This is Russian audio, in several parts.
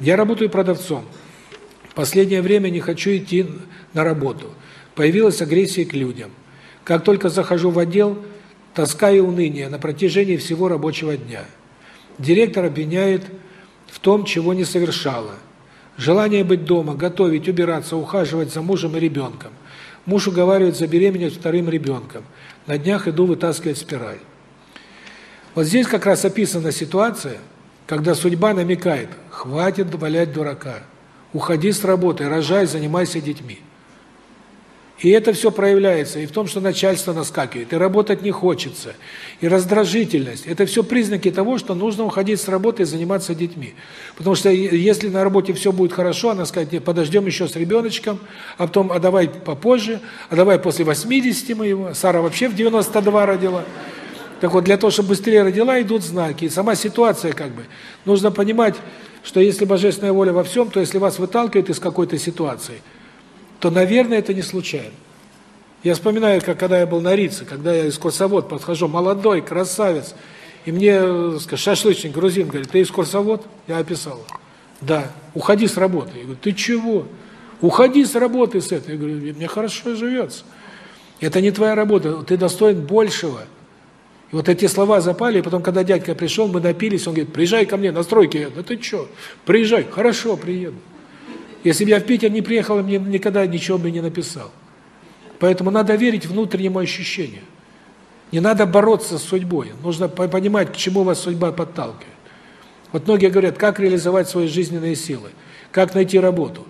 Я работаю продавцом. В последнее время не хочу идти на работу. Появилась агрессия к людям. Как только захожу в отдел, тоска и уныние на протяжении всего рабочего дня. Директор обвиняет в том, чего не совершала. Желание быть дома, готовить, убираться, ухаживать за мужем и ребенком. Муж уговаривает забеременеть вторым ребенком. На днях иду вытаскивать спираль. Вот здесь как раз описана ситуация, когда судьба намекает: хватит валять дурака, уходи с работы, рожай, занимайся детьми. И это все проявляется и в том, что начальство наскакивает, и работать не хочется, и раздражительность. Это все признаки того, что нужно уходить с работы и заниматься детьми. Потому что если на работе все будет хорошо, она скажет: нет, подождем еще с ребеночком, а потом: а давай попозже, а давай после 80 моего. Сара вообще в 92 родила. Так вот, для того, чтобы быстрее родила, идут знаки. И сама ситуация как бы. Нужно понимать, что если божественная воля во всем, то если вас выталкивают из какой-то ситуации, то, наверное, это не случайно. Я вспоминаю, как когда я был на Рице, когда я экскурсовод, подхожу, молодой, красавец, и мне, шашлычник, грузин, говорит: ты экскурсовод? Я описал. Да. Уходи с работы. Я говорю: ты чего? Уходи с работы с этой. Я говорю: мне хорошо живется. Это не твоя работа, ты достоин большего. И вот эти слова запали, и потом, когда дядька пришел, мы напились, он говорит: приезжай ко мне, на стройке. Да ты что? Приезжай. Хорошо, приеду. Если бы я в Питер не приехал, мне никогда ничего бы не написал. Поэтому надо верить внутреннему ощущению. Не надо бороться с судьбой. Нужно понимать, к чему вас судьба подталкивает. Вот многие говорят: как реализовать свои жизненные силы, как найти работу,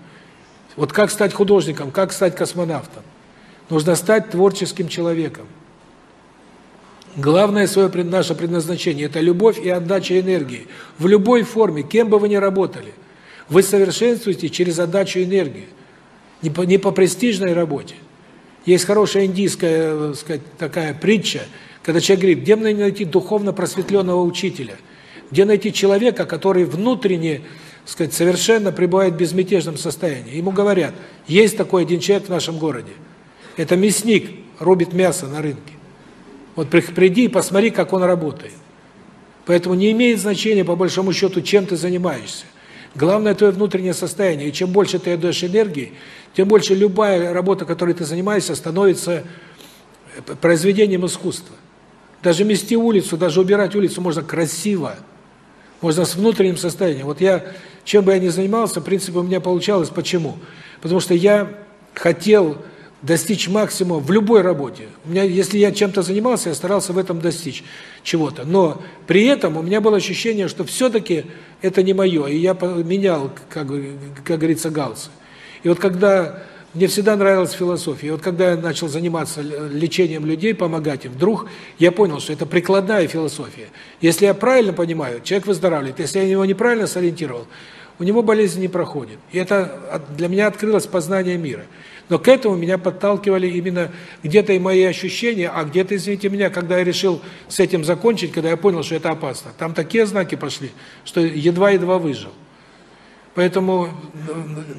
вот как стать художником, как стать космонавтом. Нужно стать творческим человеком. Главное наше предназначение – это любовь и отдача энергии. В любой форме, кем бы вы ни работали. Вы совершенствуете через отдачу энергии, не по престижной работе. Есть хорошая индийская, сказать, такая притча, когда человек говорит: где мне найти духовно просветленного учителя? Где найти человека, который внутренне, сказать, совершенно пребывает в безмятежном состоянии? Ему говорят: есть такой один человек в нашем городе. Это мясник, рубит мясо на рынке. Вот приди и посмотри, как он работает. Поэтому не имеет значения, по большому счету, чем ты занимаешься. Главное твое внутреннее состояние. И чем больше ты отдаешь энергии, тем больше любая работа, которой ты занимаешься, становится произведением искусства. Даже мести улицу, даже убирать улицу можно красиво. Можно с внутренним состоянием. Вот я, чем бы я ни занимался, в принципе, у меня получалось. Почему? Потому что я хотел достичь максимума в любой работе. У меня, если я чем-то занимался, я старался в этом достичь чего-то. Но при этом у меня было ощущение, что все-таки это не мое, и я менял, как говорится, галсы. И вот когда мне всегда нравилась философия, и вот когда я начал заниматься лечением людей, помогать им, вдруг я понял, что это прикладная философия. Если я правильно понимаю, человек выздоравливает. Если я его неправильно сориентировал, у него болезнь не проходит. И это для меня открылось познание мира. Но к этому меня подталкивали именно где-то и мои ощущения, а где-то, извините меня, когда я решил с этим закончить, когда я понял, что это опасно. Там такие знаки пошли, что едва-едва выжил. Поэтому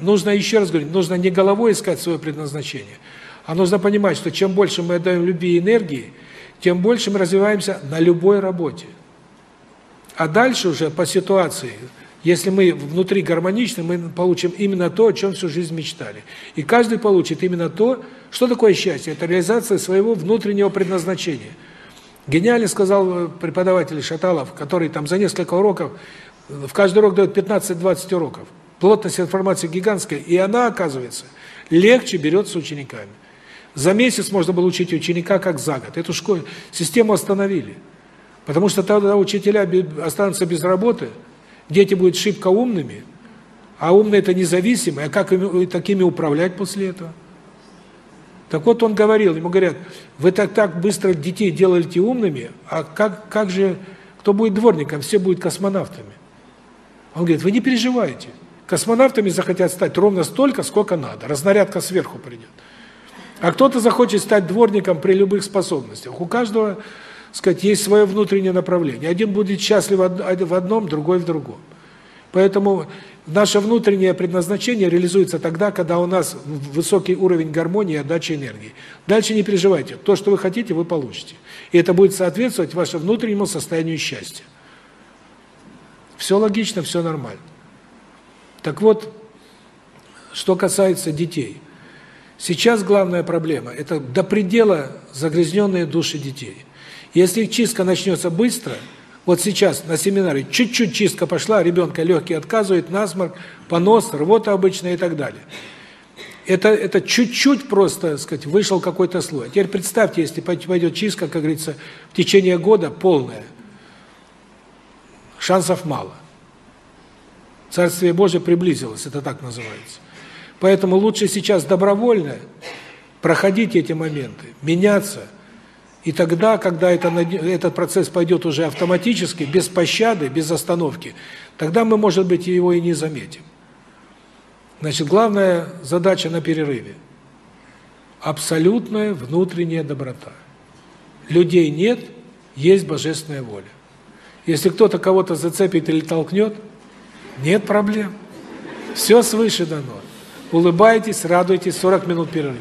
нужно, еще раз говорю, нужно не головой искать свое предназначение, а нужно понимать, что чем больше мы отдаем любви и энергии, тем больше мы развиваемся на любой работе. А дальше уже по ситуации, если мы внутри гармоничны, мы получим именно то, о чем всю жизнь мечтали. И каждый получит именно то, что такое счастье. Это реализация своего внутреннего предназначения. Гениально сказал преподаватель Шаталов, который там за несколько уроков, в каждый урок дает 15-20 уроков. Плотность информации гигантская, и она, оказывается, легче берется учениками. За месяц можно было учить ученика, как за год. Эту систему остановили. Потому что тогда учителя останутся без работы, дети будут шибко умными, а умные – это независимые, а как такими управлять после этого? Так вот он говорил, ему говорят: вы так быстро детей делаете умными, а как же, кто будет дворником, все будут космонавтами? Он говорит: вы не переживайте, космонавтами захотят стать ровно столько, сколько надо, разнарядка сверху придет. А кто-то захочет стать дворником при любых способностях. У каждого, сказать, есть свое внутреннее направление. Один будет счастлив в одном, другой в другом. Поэтому наше внутреннее предназначение реализуется тогда, когда у нас высокий уровень гармонии и отдачи энергии. Дальше не переживайте. То, что вы хотите, вы получите. И это будет соответствовать вашему внутреннему состоянию счастья. Все логично, все нормально. Так вот, что касается детей. Сейчас главная проблема – это до предела загрязненные души детей. Если чистка начнется быстро, вот сейчас на семинаре чуть-чуть чистка пошла, ребенка легкие отказывают, насморк, понос, рвота обычная и так далее. Это чуть-чуть просто, так сказать, вышел какой-то слой. Теперь представьте, если пойдет чистка, как говорится, в течение года полная, шансов мало. Царствие Божие приблизилось, это так называется. Поэтому лучше сейчас добровольно проходить эти моменты, меняться. И тогда, когда этот процесс пойдет уже автоматически, без пощады, без остановки, тогда мы, может быть, его и не заметим. Значит, главная задача на перерыве – абсолютная внутренняя доброта. Людей нет, есть божественная воля. Если кто-то кого-то зацепит или толкнет, нет проблем. Все свыше дано. Улыбайтесь, радуйтесь, 40 минут перерыва.